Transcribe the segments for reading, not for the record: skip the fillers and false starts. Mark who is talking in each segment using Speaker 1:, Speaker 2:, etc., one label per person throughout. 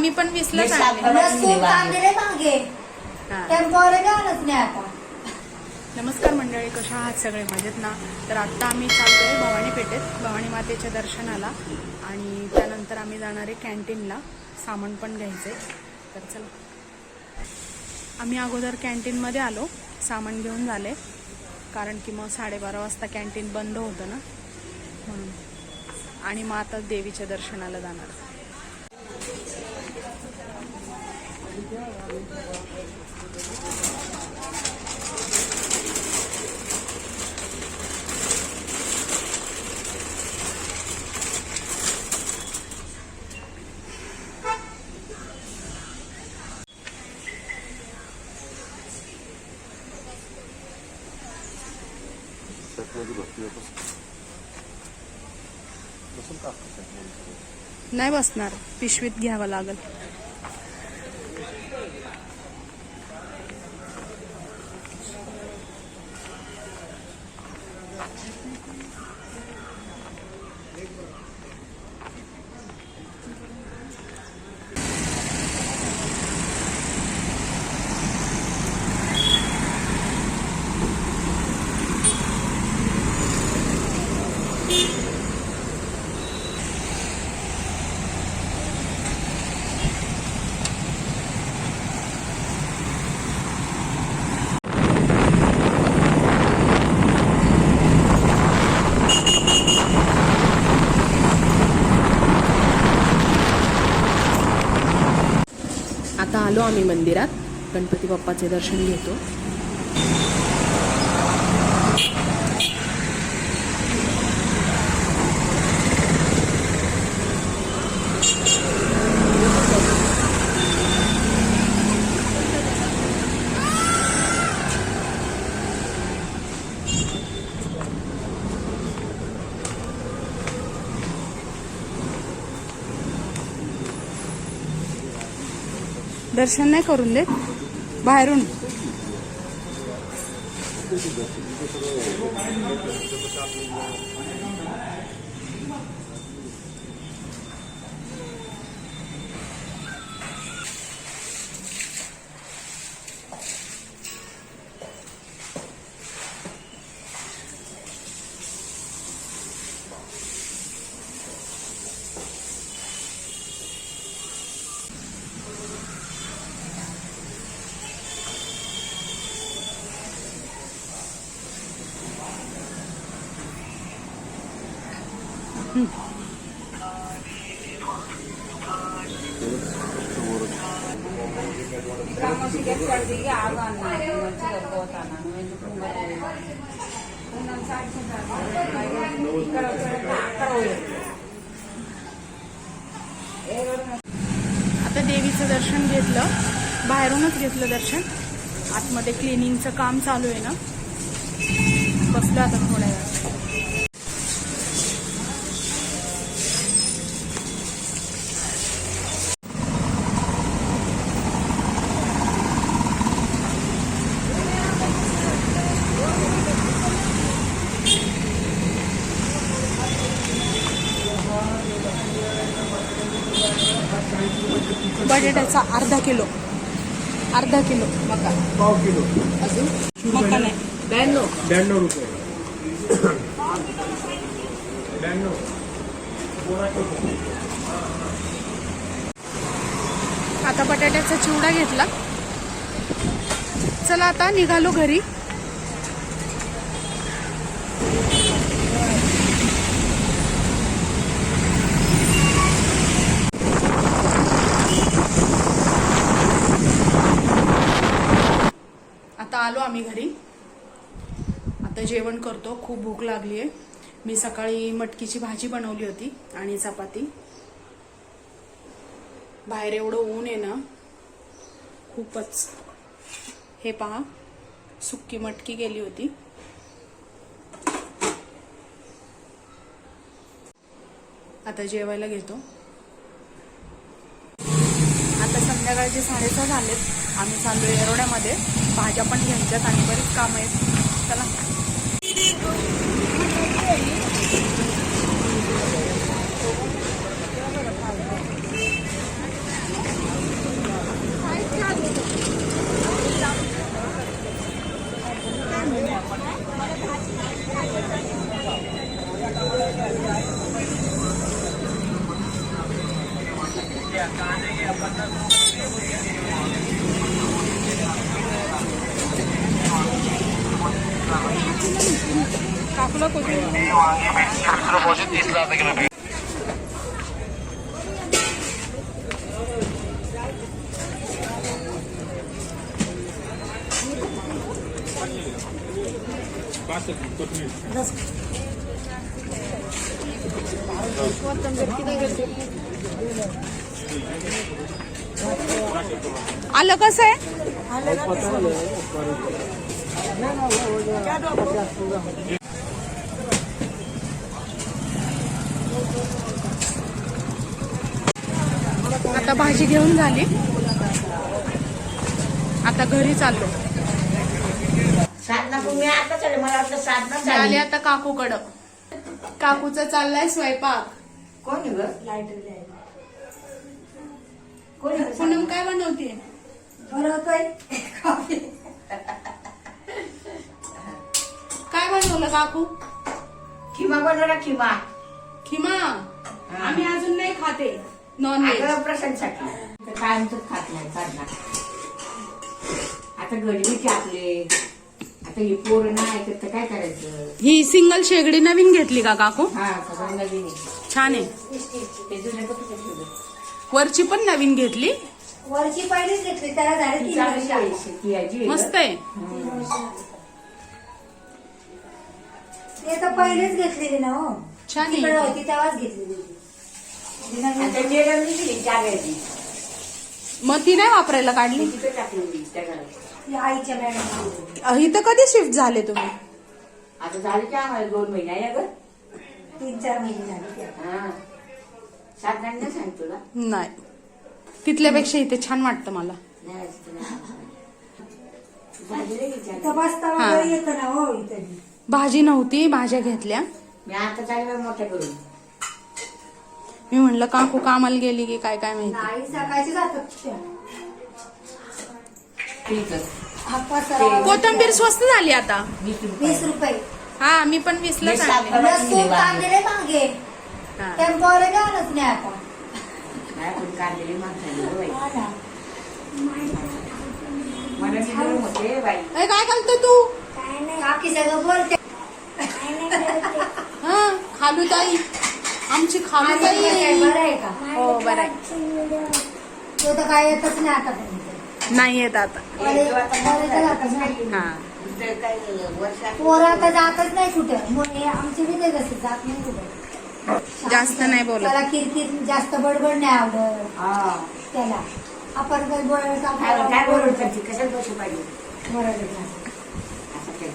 Speaker 1: मी पण 20लाच आणले. नमस्कार मंडळी, कशा आहात सगळे? मजेत ना? तर आत्ता आम्ही चाललोय भवानी पेठेत भवानी मातेच्या दर्शनाला आणि त्यानंतर आम्ही जाणार आहे कॅन्टीनला. सामान पण घ्यायचंय. तर चला, आम्ही अगोदर कॅन्टीनमध्ये आलो, सामान घेऊन झाले, कारण की मग 12:30 वाजता कॅन्टीन बंद होतं ना म्हणून. आणि मग आता देवीच्या दर्शनाला जाणार. नाही बसणार, पिशवीत घ्यावं लागेल. आता आलो आम्ही मंदिरात, गणपती बाप्पाचे दर्शन घेतो. दर्शन नाही करून देत बाहेरून. आता देवीचं दर्शन घेतलं, बाहेरूनच घेतलं दर्शन. आतमध्ये क्लिनिंगचं काम चालू आहे ना, बसलं आता थोड्या वेळ. बटाट्याचा अर्धा किलो मका,
Speaker 2: पाव किलो
Speaker 1: अजून मका नाही.
Speaker 2: 92 रुपये. 92.
Speaker 1: आता बटाट्याचा चिवडा घेतला. चला आता निघालो घरी. आता आलो आम्ही घरी. आता जेवण करतो, खूप भूक लागली आहे. मी सकाळी मटकीची भाजी बनवली होती आणि चपाती. बाहेर एवढं ऊन आहे ना, खूपच. हे पहा, सुक्की मटकी केली होती. आता जेवायला घेतो. आता संध्याकाळचे 6:30 झालेत. आम्ही चाललोय येरवड्यामध्ये. भाज्या पण घ्यायच्यात आणि बरीच काम आहेत. चला. तुला कोथिंबीर आलं कसं आहे? आता भाजी घेऊन झाली, आता घरी चाललो.
Speaker 3: साधना मी आता चालले, मला वाटलं साधना
Speaker 1: आले
Speaker 3: चालली.
Speaker 1: आता काकूकडं. काकूचा चाललाय स्वयंपाक.
Speaker 3: कोण आहे गं? कोण आहे गं?
Speaker 1: पूनम काय बनवते? काय बनवलं काकू?
Speaker 3: खिमा बनवला खिमा.
Speaker 1: खिमा. आम्ही अजून नाही खाते नॉनव्हेज.
Speaker 3: अगं प्रशांतसाठी कायमच खात नाही साधना. आता गडबीचे आपले, आता ही पोरं नाही ऐकत तर काय करायचं.
Speaker 1: ही सिंगल शेगडी नवीन घेतली का काकू?
Speaker 3: हा सगळं नवीन आहे.
Speaker 1: छान आहे.
Speaker 3: ते जुन्या कसं ठेवलं.
Speaker 1: वरची पण नवीन घेतली.
Speaker 4: वरची पहिलीच घेतली, त्याला झाले 3
Speaker 3: चांगली आहे,
Speaker 4: वर्ष.
Speaker 3: शेती आहे जी.
Speaker 1: मस्त आहे.
Speaker 4: ते तर पहिलेच घेतलेली ना हो.
Speaker 1: छान
Speaker 4: तिकडे
Speaker 1: आहे.
Speaker 4: होती तेव्हाच घेतलेली होती.
Speaker 3: आता निरवली दिली जागायची.
Speaker 1: मग ती नाही वापरायला काढली.
Speaker 3: तिथे टाकली त्या घरात.
Speaker 4: ती आईच्या मॅडम
Speaker 1: इथं कधी शिफ्ट झाले तुम्ही?
Speaker 3: आता झाली की आम्हाला 2 महिने आहे अगं.
Speaker 4: 3-4 महिने झाले ते आता.
Speaker 3: हा साधना नाही सांग तुला.
Speaker 1: नाही, तिथल्यापेक्षा इथे छान वाटतं मला.
Speaker 3: नाही तुला झाली रे ही जागा.
Speaker 4: इथं बसता
Speaker 1: हा.
Speaker 4: वगैरे येतं ना हो इथं.
Speaker 1: भाजी नव्हती, भाज्या घेतल्या.
Speaker 3: मी आता चालला मोठ्या करून.
Speaker 1: मी म्हणलं काकू कामाला गेली की काय काय माहिती.
Speaker 4: नाही सकाळची जातात त्या.
Speaker 3: ठीक आहे.
Speaker 4: हापा
Speaker 1: कोथिंबीर स्वस्त झाली आता.
Speaker 4: 20 रुपये.
Speaker 1: हा, मी पण 20ला आणली.
Speaker 4: लसूण कांदे मागे
Speaker 1: हा.
Speaker 4: टेम्पोवर आणच नाही आता.
Speaker 3: नाही पण काढलेली मागताना गं बाई.
Speaker 4: हा ना.
Speaker 3: मला मी गरम होते बाई.
Speaker 1: ए, काय घालतो तू?
Speaker 4: काकी सगळं बोलते.
Speaker 1: हा, खालूताई. आमची खालूताई.
Speaker 4: बरं आहे का?
Speaker 1: हो, बरं आहे.
Speaker 4: तो तर काय येतच नाही आता पण.
Speaker 1: नाही येत आता. हा.
Speaker 3: दुसरं काय वर्षात
Speaker 4: पोरं आता जातच नाही कुठं. मग हे आमचे बी ते कसं जात नाही कुठं.
Speaker 1: जास्त नाही बोलत.
Speaker 4: त्याला किरकिर जास्त बडबड नाही आवडत
Speaker 3: हा
Speaker 4: त्याला. आपण काही बोलायचं
Speaker 3: काय बोलत कशाला बसू पाहिजे
Speaker 4: बरोबर.
Speaker 3: असं करते.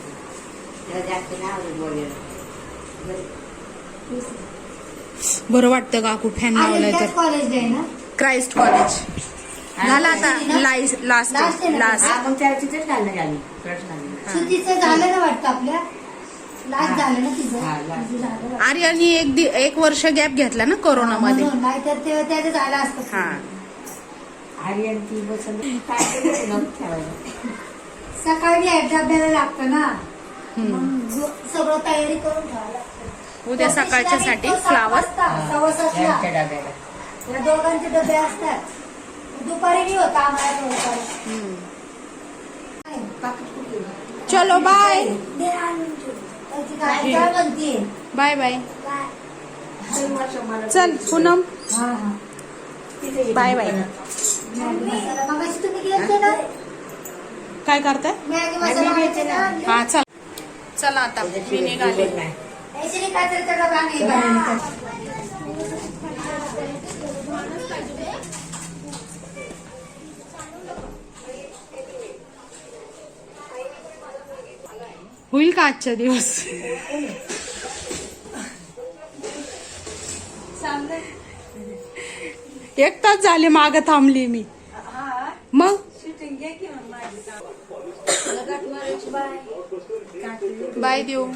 Speaker 3: त्याला जास्त नाही आवडत बोलायला.
Speaker 1: बरं वाटतं काकू फॅन लावलाय तर.
Speaker 4: कॉलेजला आहे ना.
Speaker 1: क्राइस्ट कॉलेज झाला आता. लास्ट
Speaker 4: आहे ना?
Speaker 1: लास्ट.
Speaker 3: हा मग त्याला तिथेच घालणं आली प्रश्न
Speaker 4: सुतीचं झालं ना वाटतं आपल्या. लास्ट झालं ना तिचं.
Speaker 3: हा, last.
Speaker 4: तिचं झालं वाटतं.
Speaker 1: आर्यानी एक वर्ष गॅप घेतला ना कोरोनामध्ये.
Speaker 4: म्हणून. नाहीतर ते त्याचं झालं असतं.
Speaker 1: हा.
Speaker 3: आर्यन ती बसून काय केलं नव्हतं ठेवायला.
Speaker 4: सकाळी डब्याला लागतं ना.
Speaker 1: हम्म.
Speaker 4: मग सगळं तयारी करून ठेवावं लागतं.
Speaker 1: उद्या सकाळच्या साठी फ्लावर.
Speaker 4: 7:15
Speaker 3: यांच्या डब्याला.
Speaker 4: या दोघांचे डबे असतात. दुपारी नाही होता आम्हाला दुपारी.
Speaker 1: हम्म.
Speaker 3: पाकीट कुठे आहे?
Speaker 1: चलो बाय.
Speaker 4: त्याची काय बनतीये.
Speaker 1: Bye bye.
Speaker 3: मला
Speaker 1: चल पूनम.
Speaker 4: हा हा.
Speaker 3: तिथे
Speaker 1: बाय बाय.
Speaker 4: मॅगी मसाला मगाशी तुम्ही घेतले ना.
Speaker 1: काय करताय?
Speaker 4: मॅगी मसाला घ्यायचे ना.
Speaker 1: हा चल. चला आता मी निघाले.
Speaker 4: ऐश्वरी काचेचा डबा नाही बनवला.
Speaker 1: होईल का आजच्या दिवस? एक तास झाले माग थांबली मी. मग बाय देऊ.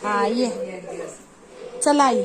Speaker 1: हा ये. चला आई.